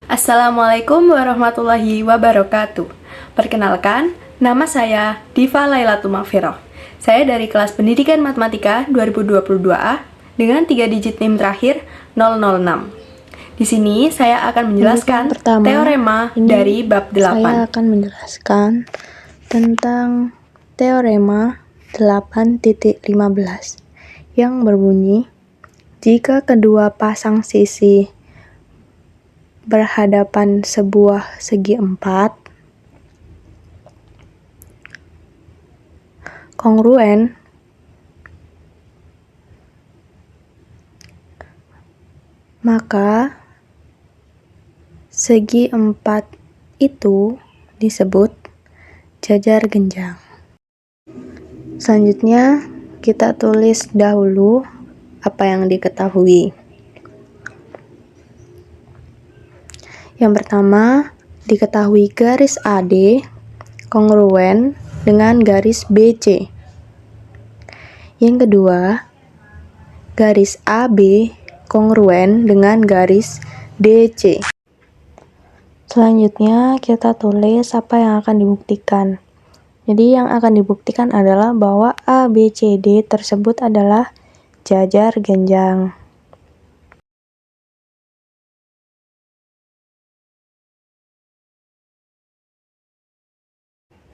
Assalamualaikum warahmatullahi wabarakatuh. Perkenalkan, nama saya Diva Lailatul Maghfirah. Saya dari kelas Pendidikan Matematika 2022A dengan 3 digit NIM terakhir 006. Di sini saya akan menjelaskan teorema dari bab 8. Saya akan menjelaskan tentang teorema 8.15 yang berbunyi, jika kedua pasang sisi berhadapan sebuah segi 4 kongruen, maka segi 4 itu disebut jajar genjang. Selanjutnya, kita tulis dahulu apa yang diketahui. Yang pertama, diketahui garis AD kongruen dengan garis BC. Yang kedua, garis AB kongruen dengan garis DC. Selanjutnya, kita tulis apa yang akan dibuktikan. Jadi yang akan dibuktikan adalah bahwa ABCD tersebut adalah jajar genjang.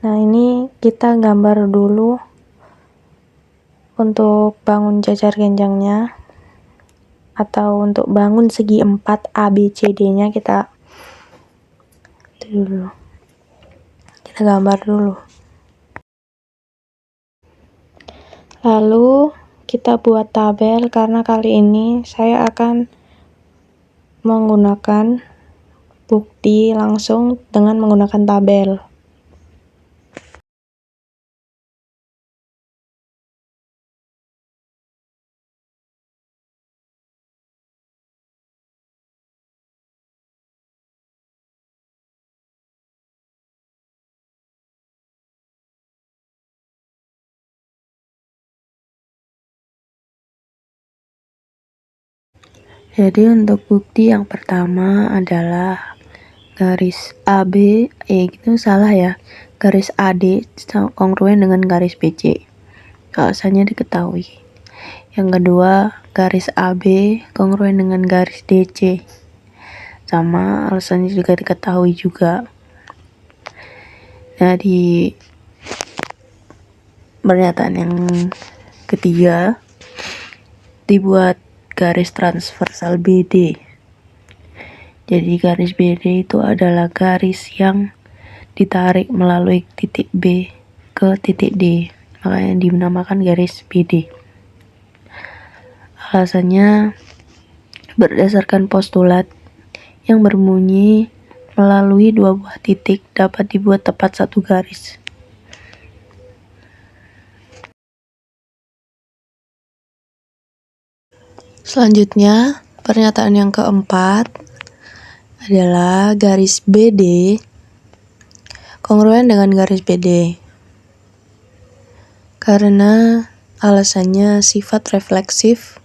Nah, ini kita gambar dulu untuk bangun jajar genjangnya, atau untuk bangun segi 4 ABCD-nya kita gambar dulu. Lalu kita buat tabel, karena kali ini saya akan menggunakan bukti langsung dengan menggunakan tabel. Jadi untuk bukti yang pertama adalah garis AB, itu salah ya, garis AD kongruen dengan garis BC. Alasannya diketahui. Yang kedua, garis AB kongruen dengan garis DC. Sama, alasannya juga diketahui juga. Nah, di pernyataan yang ketiga, dibuat garis transversal BD. Jadi garis BD itu adalah garis yang ditarik melalui titik B ke titik D, makanya dinamakan garis BD. Alasannya berdasarkan postulat yang berbunyi melalui dua buah titik dapat dibuat tepat satu garis. Selanjutnya, pernyataan yang keempat adalah garis BD kongruen dengan garis BD. Karena alasannya sifat refleksif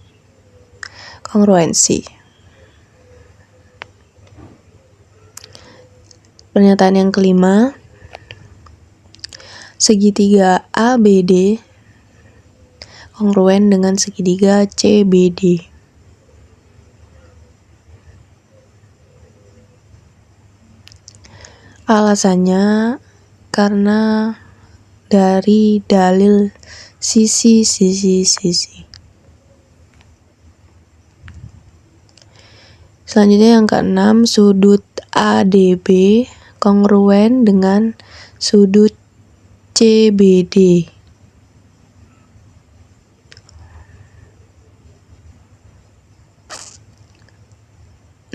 kongruensi. Pernyataan yang kelima, segitiga ABD kongruen dengan segitiga CBD. Alasannya karena dari dalil sisi. Selanjutnya yang keenam, sudut ADB kongruen dengan sudut CBD.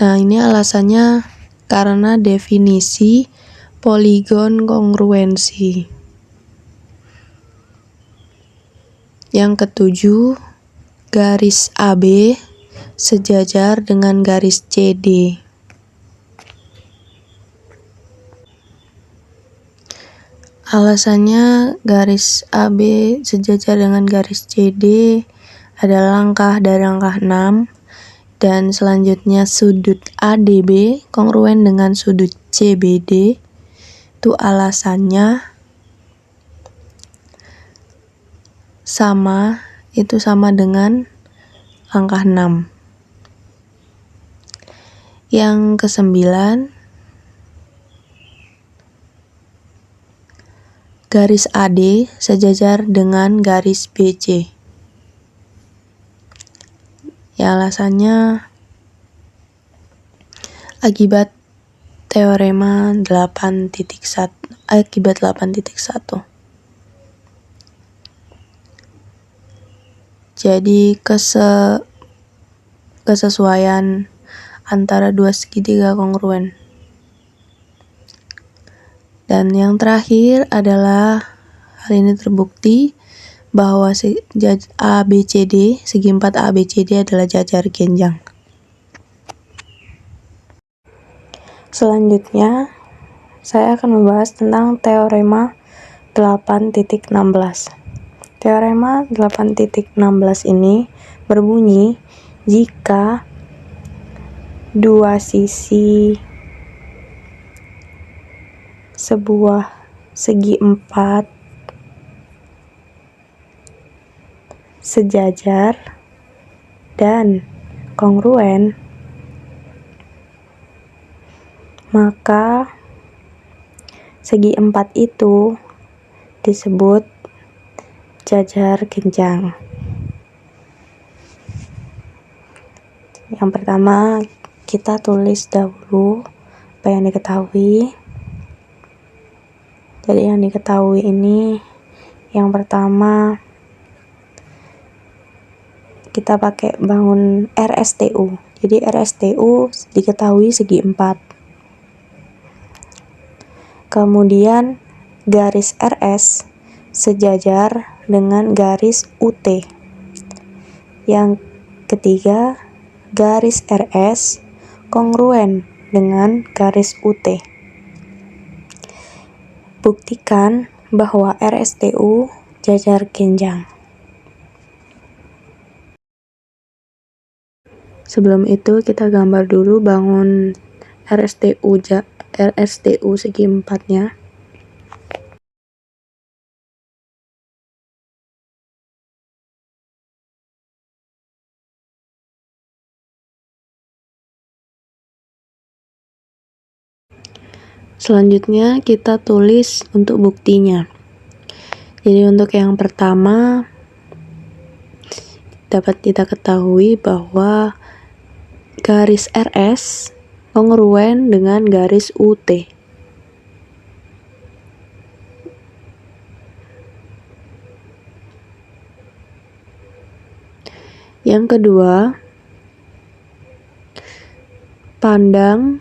Nah, ini alasannya karena definisi poligon kongruensi. Yang ketujuh, garis AB sejajar dengan garis CD. Alasannya garis AB sejajar dengan garis CD adalah langkah dari angka 6, Dan selanjutnya sudut ADB kongruen dengan sudut CBD. Itu alasannya sama dengan angka 6. Yang ke-9, garis AD sejajar dengan garis BC. Ya, alasannya akibat teorema 8.1. Jadi kesesuaian antara dua segitiga kongruen. Dan yang terakhir adalah hal ini terbukti bahwa ABCD, segi 4 ABCD adalah jajar genjang. Selanjutnya, saya akan membahas tentang teorema 8.16. Teorema 8.16 ini berbunyi jika dua sisi sebuah segi 4 sejajar dan kongruen, maka segi 4 itu disebut jajar genjang. Yang pertama, kita tulis dahulu apa yang diketahui. Jadi yang diketahui ini, yang pertama kita pakai bangun RSTU. Jadi RSTU diketahui segi 4. Kemudian garis RS sejajar dengan garis UT. Yang ketiga, garis RS kongruen dengan garis UT. Buktikan bahwa RSTU jajar genjang. Sebelum itu kita gambar dulu bangun RSTU segi 4-nya. Selanjutnya kita tulis untuk buktinya. Jadi untuk yang pertama dapat kita ketahui bahwa garis RS kongruen dengan garis UT. Yang kedua, pandang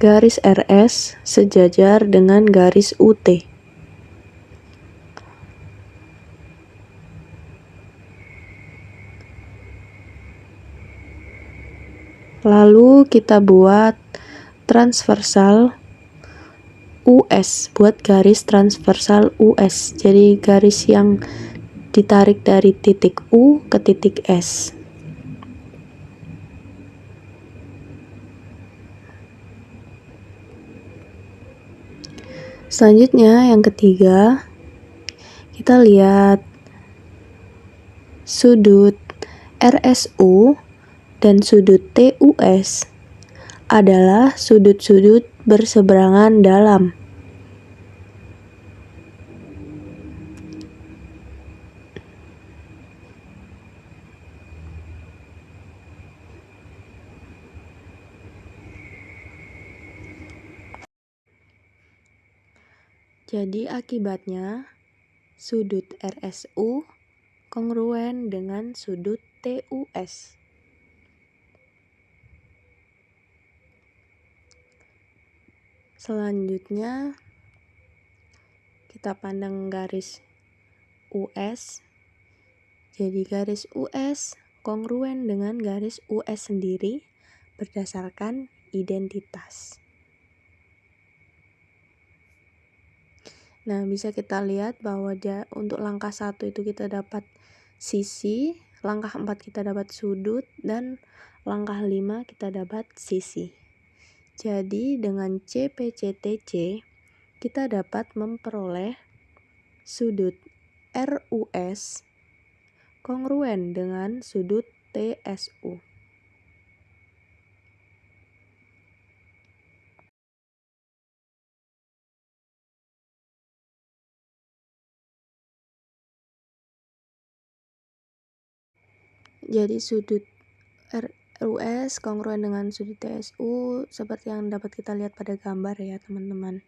garis RS sejajar dengan garis UT. Lalu kita buat transversal US, buat garis transversal US. Jadi garis yang ditarik dari titik U ke titik S. Selanjutnya yang ketiga, kita lihat sudut RSU dan sudut TUS adalah sudut-sudut berseberangan dalam. Jadi akibatnya sudut RSU kongruen dengan sudut TUS. Selanjutnya kita pandang garis US. Jadi garis US kongruen dengan garis US sendiri berdasarkan identitas. Nah, bisa kita lihat bahwa untuk langkah 1 itu kita dapat sisi, langkah 4 kita dapat sudut, dan langkah 5 kita dapat sisi. Jadi dengan CPCTC kita dapat memperoleh sudut RUS kongruen dengan sudut TSU. Jadi sudut RUS kongruen dengan sudut TSU seperti yang dapat kita lihat pada gambar ya teman-teman.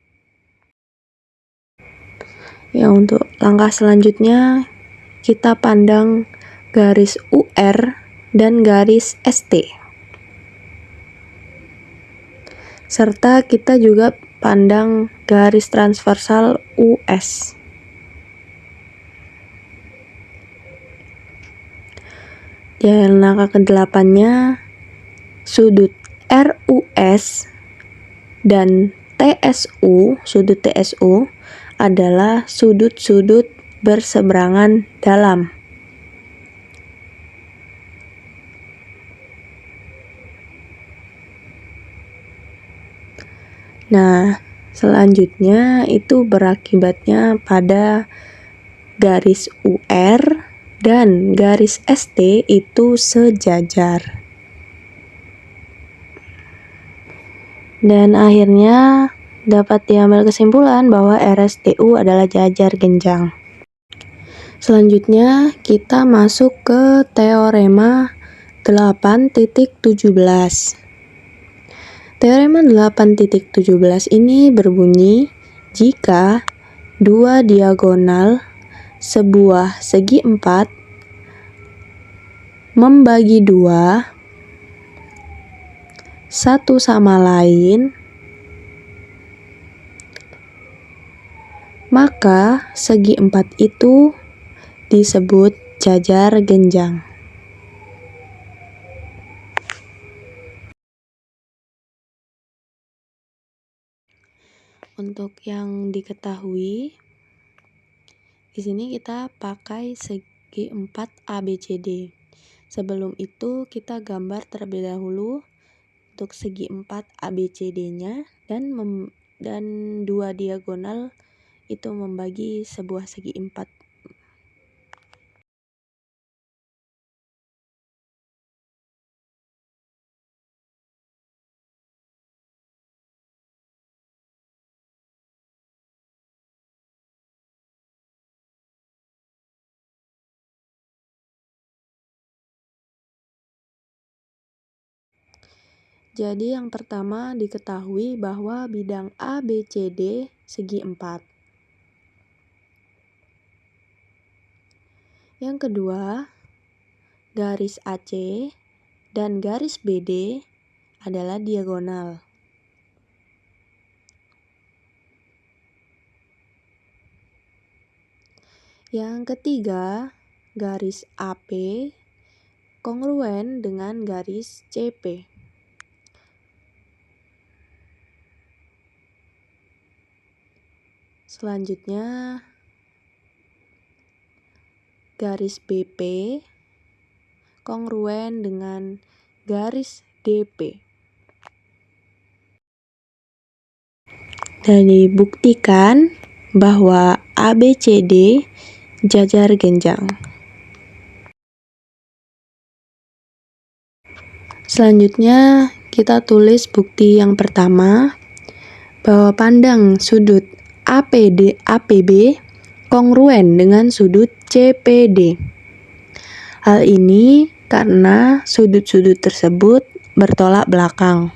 Ya, untuk langkah selanjutnya kita pandang garis UR dan garis ST. Serta kita juga pandang garis transversal US. Dan langkah ke-8-nya sudut RUS dan TSU, sudut TSU adalah sudut-sudut berseberangan dalam. Nah, selanjutnya itu berakibatnya pada garis UR dan garis ST itu sejajar. Dan akhirnya dapat diambil kesimpulan bahwa RSTU adalah jajar genjang. Selanjutnya kita masuk ke teorema 8.17. Teorema 8.17 ini berbunyi jika dua diagonal sebuah segi 4 membagi 2 satu sama lain, maka segi 4 itu disebut jajar genjang. Untuk yang diketahui, di sini kita pakai segi 4 ABCD. Sebelum itu kita gambar terlebih dahulu untuk segi 4 ABCD-nya dan dua diagonal itu membagi sebuah segi 4. Jadi yang pertama diketahui bahwa bidang ABCD segi 4. Yang kedua, garis AC dan garis BD adalah diagonal. Yang ketiga, garis AP kongruen dengan garis CP. Selanjutnya, garis BP kongruen dengan garis DP. Dan dibuktikan bahwa ABCD jajar genjang. Selanjutnya, kita tulis bukti yang pertama bahwa pandang sudut APB kongruen dengan sudut CPD. Hal ini karena sudut-sudut tersebut bertolak belakang.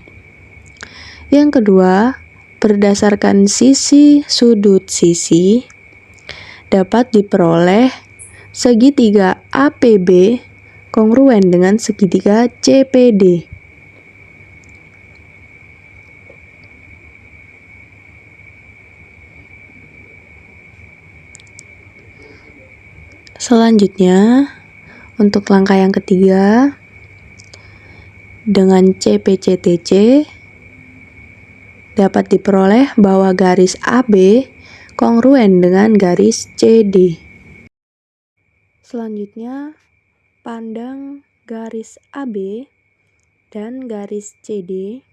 Yang kedua, berdasarkan sisi sudut sisi dapat diperoleh segitiga APB kongruen dengan segitiga CPD. Selanjutnya, untuk langkah yang ketiga, dengan CPCTC dapat diperoleh bahwa garis AB kongruen dengan garis CD. Selanjutnya, pandang garis AB dan garis CD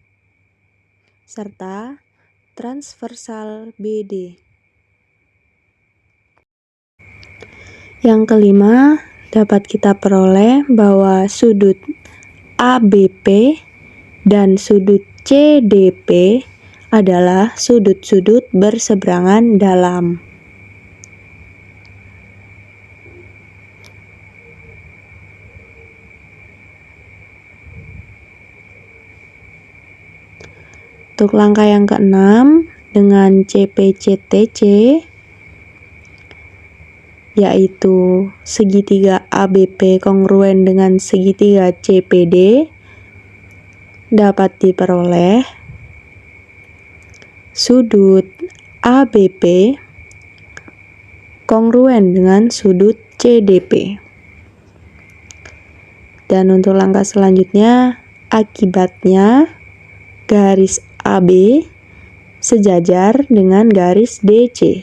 serta transversal BD. Yang kelima, dapat kita peroleh bahwa sudut ABP dan sudut CDP adalah sudut-sudut berseberangan dalam. Untuk langkah yang keenam, dengan CPCTC, yaitu segitiga ABP kongruen dengan segitiga CPD, dapat diperoleh sudut ABP kongruen dengan sudut CDP. Dan untuk langkah selanjutnya, akibatnya garis AB sejajar dengan garis DC.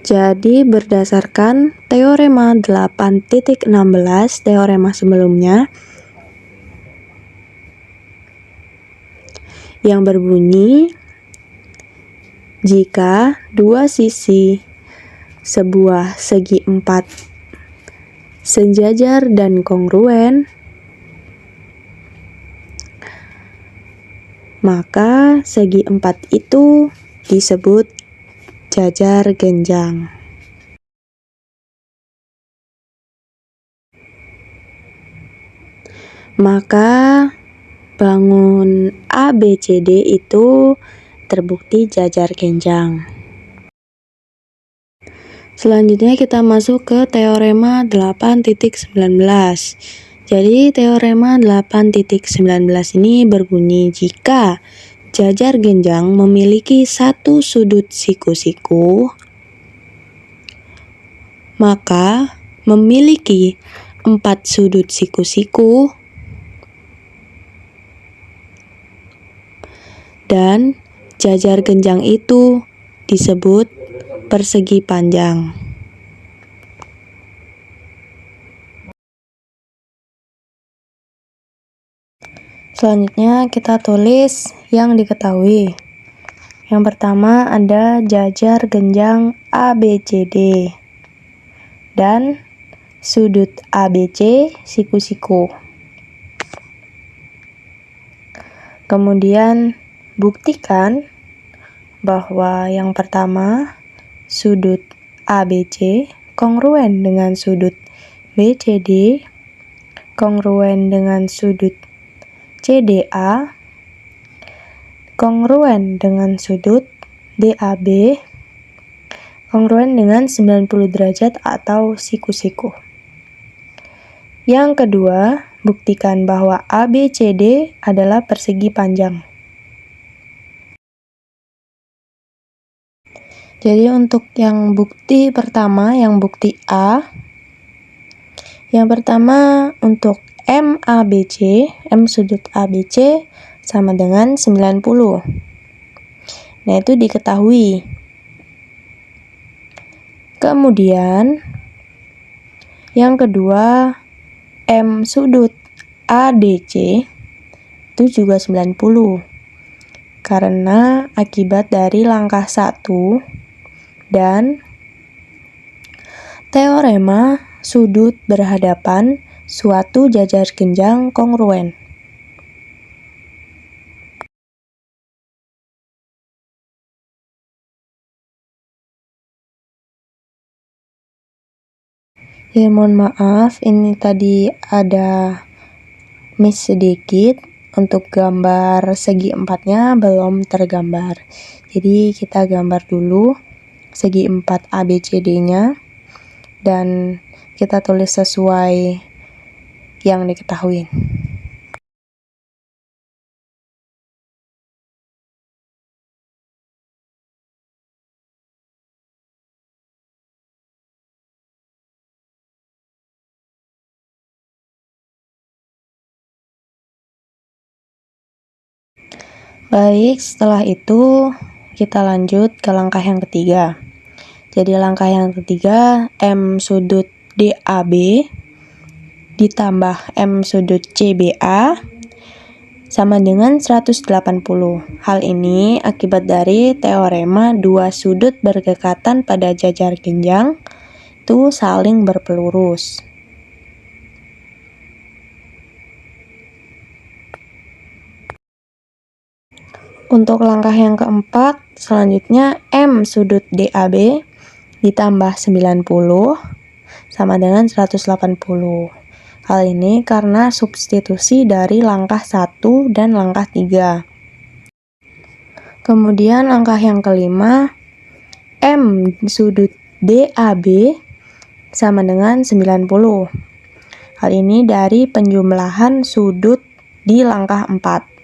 Jadi berdasarkan teorema 8.16, teorema sebelumnya, yang berbunyi, jika dua sisi sebuah segi empat sejajar dan kongruen, maka segi empat itu disebut jajar genjang. Maka bangun ABCD itu terbukti jajar genjang. Selanjutnya kita masuk ke teorema 8.19. Jadi teorema 8.19 ini berbunyi, jika jajar genjang memiliki satu sudut siku-siku, maka memiliki 4 sudut siku-siku dan jajar genjang itu disebut persegi panjang. Selanjutnya kita tulis yang diketahui. Yang pertama ada jajar genjang ABCD dan sudut ABC siku-siku. Kemudian buktikan bahwa yang pertama, sudut ABC kongruen dengan sudut BCD, kongruen dengan sudut CDA, kongruen dengan sudut DAB, kongruen dengan 90 derajat atau siku-siku. Yang kedua, buktikan bahwa ABCD adalah persegi panjang. Jadi untuk yang bukti pertama, yang bukti A, yang pertama untuk MABC, M sudut ABC sama dengan 90. Nah, itu diketahui. Kemudian yang kedua, M sudut ADC itu juga 90. Karena akibat dari langkah 1 dan teorema sudut berhadapan suatu jajar genjang kongruen. Ya, mohon maaf, ini tadi ada miss sedikit. Untuk gambar segi empatnya belum tergambar. Jadi kita gambar dulu segi empat ABCD-nya dan kita tulis sesuai yang diketahui. Baik, setelah itu kita lanjut ke langkah yang ketiga. Jadi langkah yang ketiga, M sudut DAB ditambah M sudut CBA sama dengan 180. Hal ini akibat dari teorema dua sudut berdekatan pada jajar genjang itu saling berpelurus. Untuk langkah yang keempat, selanjutnya M sudut DAB ditambah 90 sama dengan 180. Hal ini karena substitusi dari langkah 1 dan langkah 3. Kemudian langkah yang kelima, M sudut DAB sama dengan 90. Hal ini dari penjumlahan sudut di langkah 4.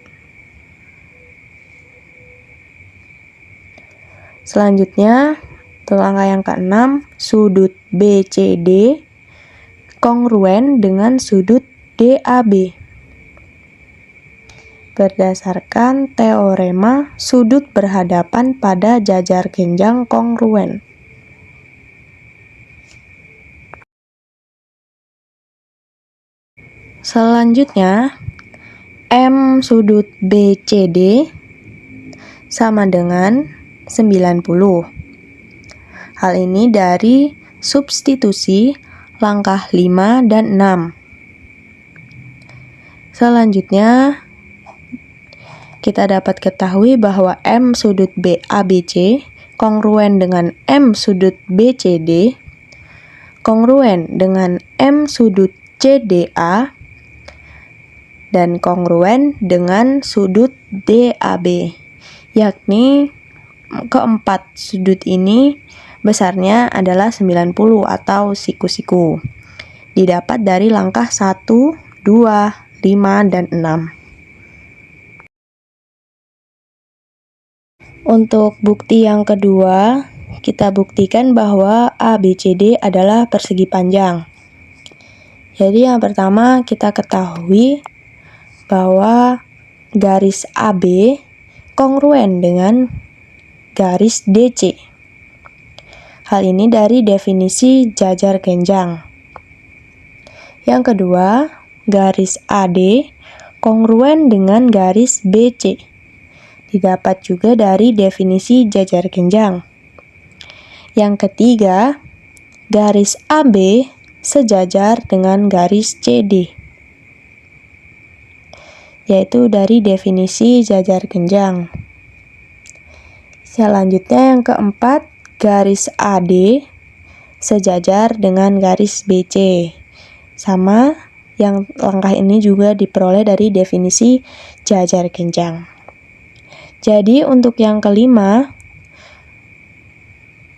Selanjutnya, untuk langkah yang keenam, sudut BCD kongruen dengan sudut DAB. Berdasarkan teorema sudut berhadapan pada jajar genjang kongruen. Selanjutnya, M sudut BCD sama dengan 90. Hal ini dari substitusi langkah 5 dan 6. Selanjutnya, kita dapat ketahui bahwa M sudut ABC kongruen dengan M sudut BCD kongruen dengan M sudut CDA dan kongruen dengan sudut DAB, yakni keempat sudut ini besarnya adalah 90 atau siku-siku. Didapat dari langkah 1, 2, 5, dan 6. Untuk bukti yang kedua, kita buktikan bahwa ABCD adalah persegi panjang. Jadi yang pertama kita ketahui bahwa garis AB kongruen dengan garis DC. Hal ini dari definisi jajar genjang. Yang kedua, garis AD kongruen dengan garis BC. Didapat juga dari definisi jajar genjang. Yang ketiga, garis AB sejajar dengan garis CD, yaitu dari definisi jajar genjang. Selanjutnya yang keempat, garis AD sejajar dengan garis BC. Sama, yang langkah ini juga diperoleh dari definisi jajar genjang. Jadi untuk yang kelima,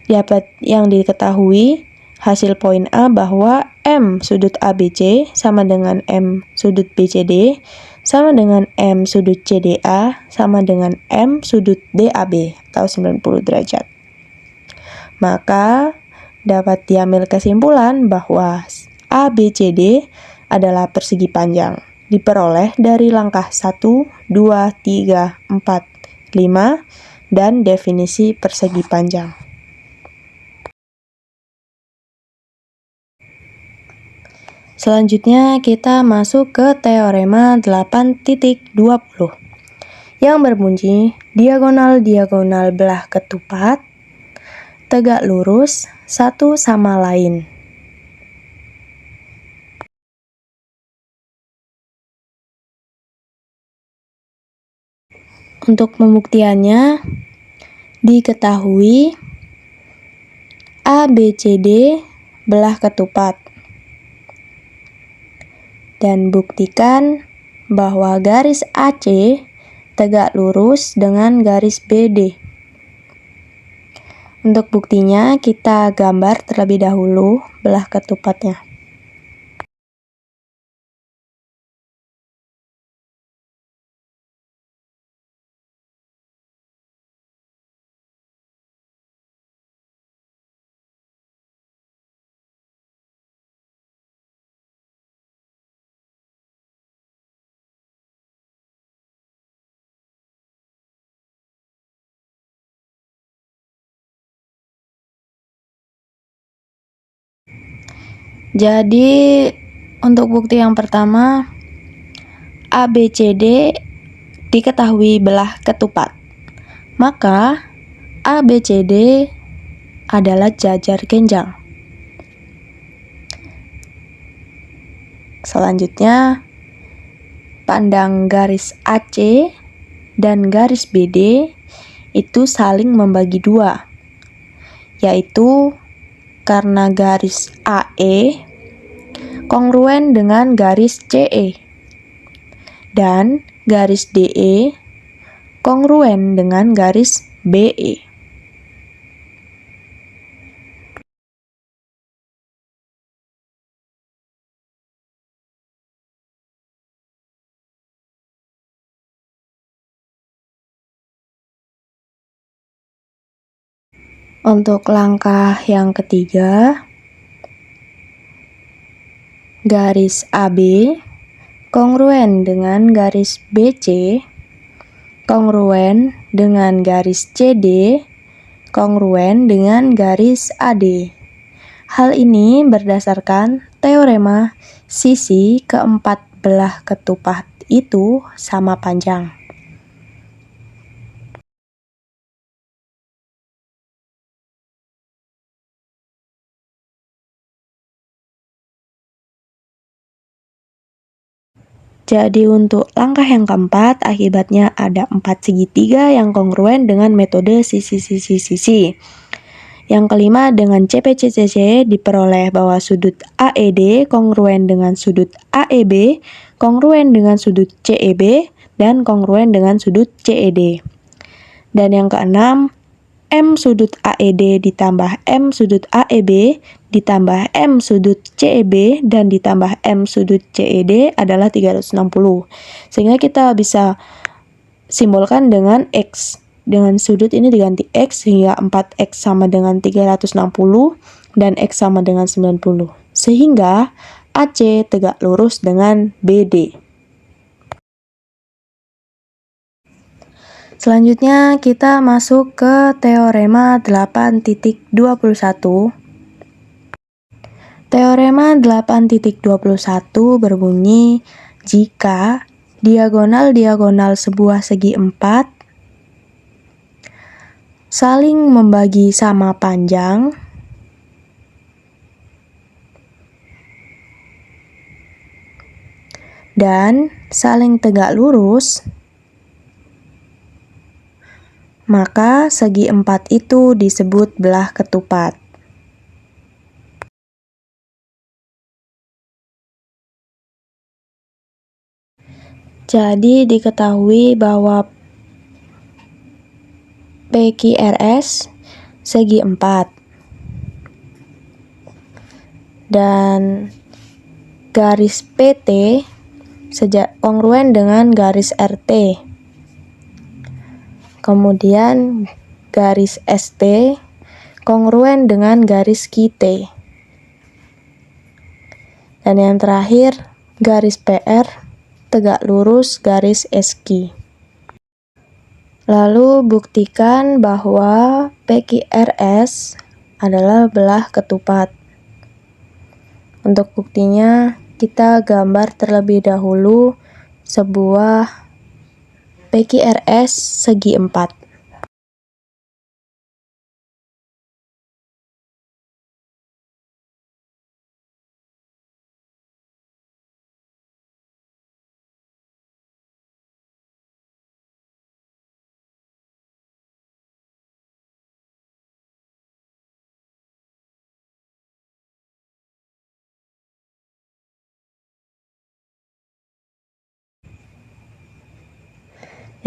dapat yang diketahui hasil poin A bahwa M sudut ABC sama dengan M sudut BCD sama dengan M sudut CDA sama dengan M sudut DAB atau 90 derajat. Maka dapat diambil kesimpulan bahwa ABCD adalah persegi panjang. Diperoleh dari langkah 1, 2, 3, 4, 5, dan definisi persegi panjang. Selanjutnya kita masuk ke teorema 8.20 yang berbunyi diagonal-diagonal belah ketupat tegak lurus satu sama lain. Untuk pembuktiannya, diketahui ABCD belah ketupat. Dan buktikan bahwa garis AC tegak lurus dengan garis BD. Untuk buktinya, kita gambar terlebih dahulu belah ketupatnya. Jadi untuk bukti yang pertama, ABCD diketahui belah ketupat. Maka ABCD adalah jajar genjang. Selanjutnya, pandang garis AC dan garis BD itu saling membagi dua, yaitu karena garis AE kongruen dengan garis CE dan garis DE kongruen dengan garis BE. Untuk langkah yang ketiga, garis AB kongruen dengan garis BC kongruen dengan garis CD kongruen dengan garis AD. Hal ini berdasarkan teorema sisi keempat belah ketupat itu sama panjang. Jadi untuk langkah yang keempat, akibatnya ada 4 segitiga yang kongruen dengan metode sisi-sisi-sisi. Yang kelima, dengan CPCCC diperoleh bahwa sudut AED kongruen dengan sudut AEB, kongruen dengan sudut CEB, dan kongruen dengan sudut CED. Dan yang keenam, M sudut AED ditambah M sudut AEB ditambah M sudut CEB dan ditambah M sudut CED adalah 360. Sehingga kita bisa simbolkan dengan X. Dengan sudut ini diganti X sehingga 4X sama dengan 360 dan X sama dengan 90. Sehingga AC tegak lurus dengan BD. Selanjutnya kita masuk ke teorema 8.21. Teorema 8.21 berbunyi jika diagonal-diagonal sebuah segi 4 saling membagi sama panjang dan saling tegak lurus, maka segi 4 itu disebut belah ketupat. Jadi diketahui bahwa PQRS segi 4 dan garis PT kongruen dengan garis RT. Kemudian garis ST kongruen dengan garis QT. Dan yang terakhir, garis PR tegak lurus garis SQ. Lalu buktikan bahwa PQRS adalah belah ketupat. Untuk buktinya, kita gambar terlebih dahulu sebuah PQRS segi 4.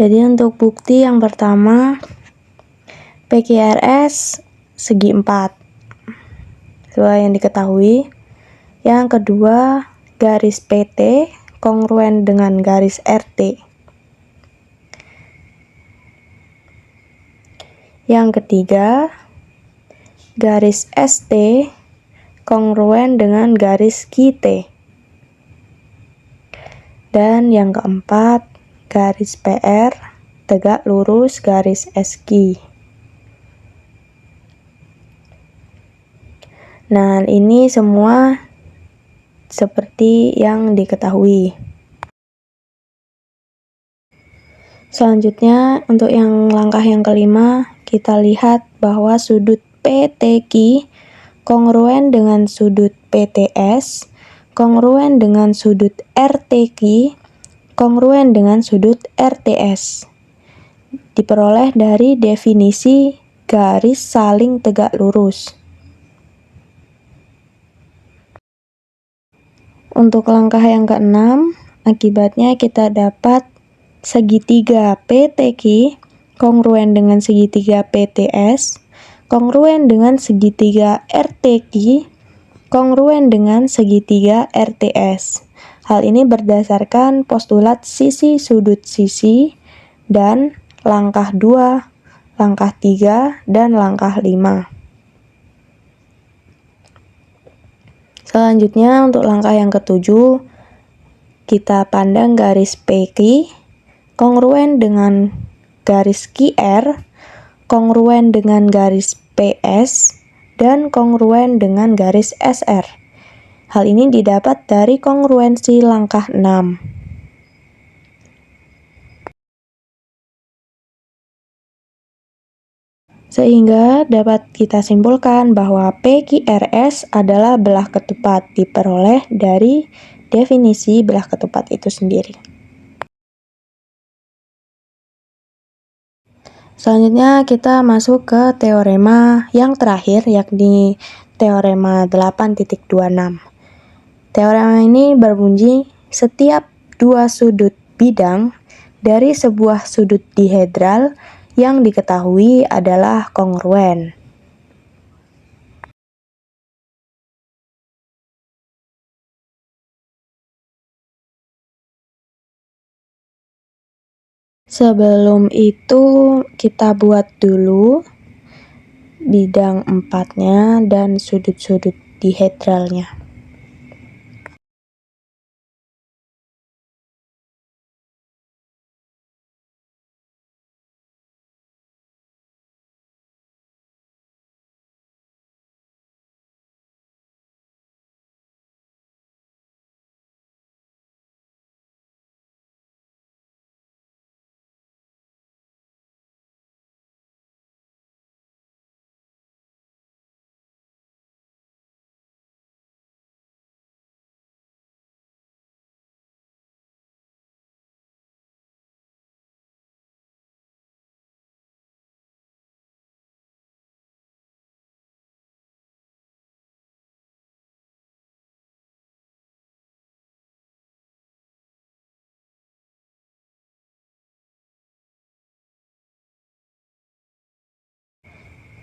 Jadi untuk bukti yang pertama, PQRS segi 4 sesuai yang diketahui. Yang kedua, garis PT kongruen dengan garis RT. Yang ketiga, garis ST kongruen dengan garis QT. Dan yang keempat, garis PR tegak lurus garis SQ. Nah, ini semua seperti yang diketahui. Selanjutnya, untuk yang langkah yang kelima, kita lihat bahwa sudut PTQ kongruen dengan sudut PTS, kongruen dengan sudut RTQ, kongruen dengan sudut RTS. Diperoleh dari definisi garis saling tegak lurus. Untuk langkah yang keenam, akibatnya kita dapat segitiga PTQ kongruen dengan segitiga PTS, kongruen dengan segitiga RTQ, kongruen dengan segitiga RTS. Hal ini berdasarkan postulat sisi sudut sisi dan langkah 2, langkah 3, dan langkah 5. Selanjutnya untuk langkah yang ketujuh, kita pandang garis PQ kongruen dengan garis QR, kongruen dengan garis PS, dan kongruen dengan garis SR. Hal ini didapat dari kongruensi langkah 6. Sehingga dapat kita simpulkan bahwa PQRS adalah belah ketupat diperoleh dari definisi belah ketupat itu sendiri. Selanjutnya kita masuk ke teorema yang terakhir, yakni teorema 8.26. Teorema ini berbunyi setiap dua sudut bidang dari sebuah sudut dihedral yang diketahui adalah kongruen. Sebelum itu kita buat dulu bidang 4-nya dan sudut-sudut dihedralnya.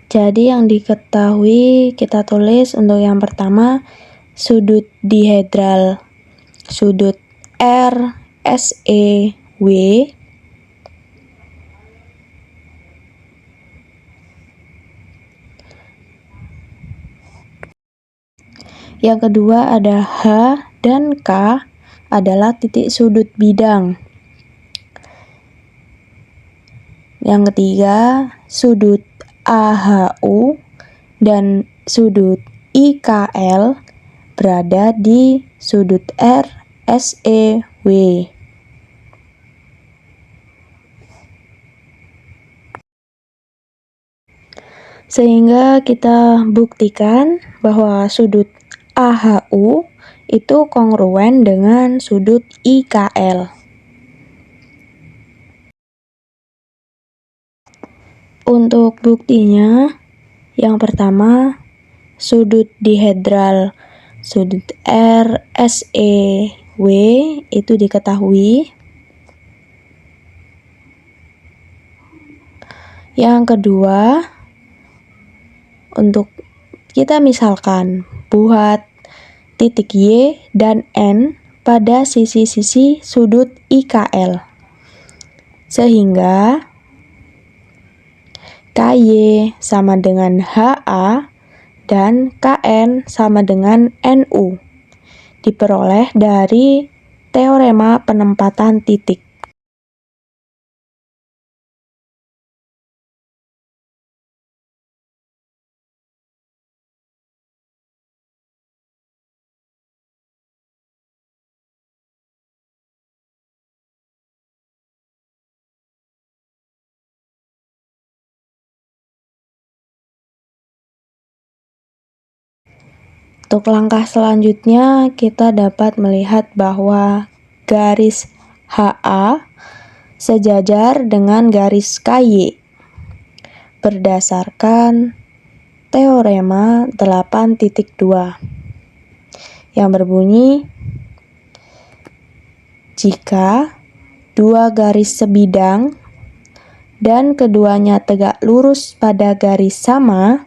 Jadi yang diketahui kita tulis untuk yang pertama, sudut dihedral sudut RSEW yang kedua ada H dan K adalah titik sudut bidang. Yang ketiga, sudut AHU dan sudut IKL berada di sudut RSEW. Sehingga kita buktikan bahwa sudut AHU itu kongruen dengan sudut IKL. Untuk buktinya, yang pertama, sudut dihedral sudut RSEW itu diketahui. Yang kedua, untuk kita misalkan buat titik Y dan N pada sisi-sisi sudut IKL. Sehingga KY sama dengan HA dan KN sama dengan NU. Diperoleh dari teorema penempatan titik. Untuk langkah selanjutnya, kita dapat melihat bahwa garis HA sejajar dengan garis KY berdasarkan teorema 8.2 yang berbunyi, jika dua garis sebidang dan keduanya tegak lurus pada garis sama,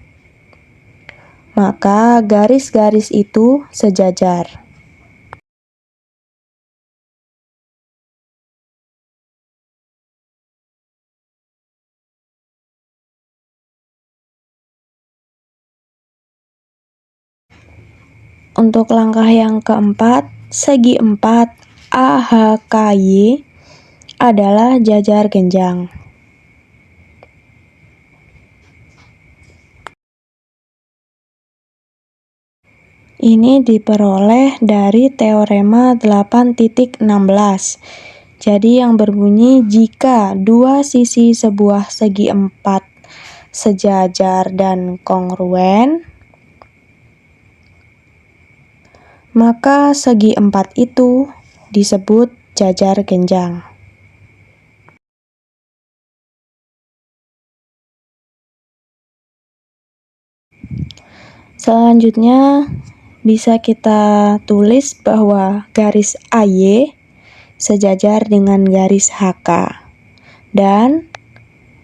maka garis-garis itu sejajar. Untuk langkah yang keempat, segi 4 AHKY adalah jajar genjang. Ini diperoleh dari teorema 8.16. Jadi yang berbunyi, jika dua sisi sebuah segi 4 sejajar dan kongruen, maka segi 4 itu disebut jajar genjang. Selanjutnya, bisa kita tulis bahwa garis AY sejajar dengan garis HK dan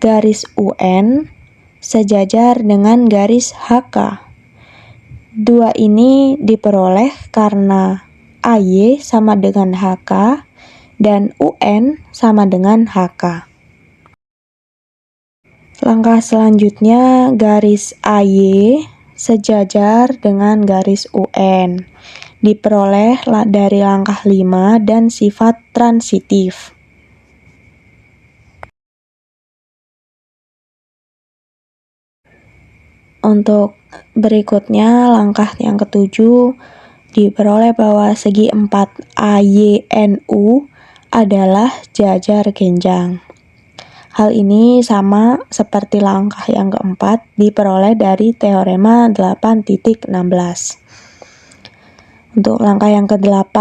garis UN sejajar dengan garis HK. Dua ini diperoleh karena AY sama dengan HK dan UN sama dengan HK. Langkah selanjutnya, garis AY sejajar dengan garis UN, diperoleh dari langkah 5 dan sifat transitif. Untuk berikutnya, langkah yang ketujuh, diperoleh bahwa segi 4 AYNU adalah jajar genjang. Hal ini sama seperti langkah yang keempat, diperoleh dari teorema 8.16. Untuk langkah yang ke-8,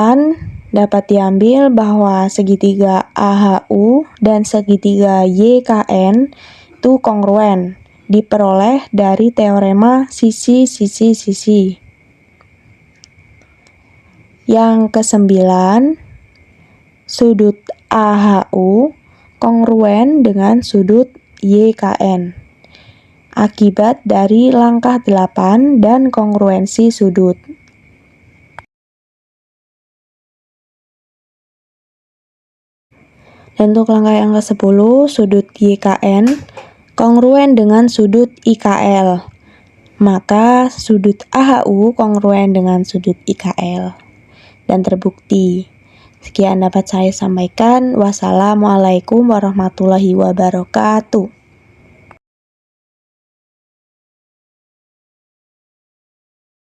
dapat diambil bahwa segitiga AHU dan segitiga YKN itu kongruen, diperoleh dari teorema sisi-sisi-sisi. Yang ke-9, sudut AHU kongruen dengan sudut YKN akibat dari langkah 8 dan kongruensi sudut. Dan untuk langkah yang ke-10, sudut YKN kongruen dengan sudut IKL, maka sudut AHU kongruen dengan sudut IKL, dan terbukti. Sekian dapat saya sampaikan. Wassalamualaikum warahmatullahi wabarakatuh.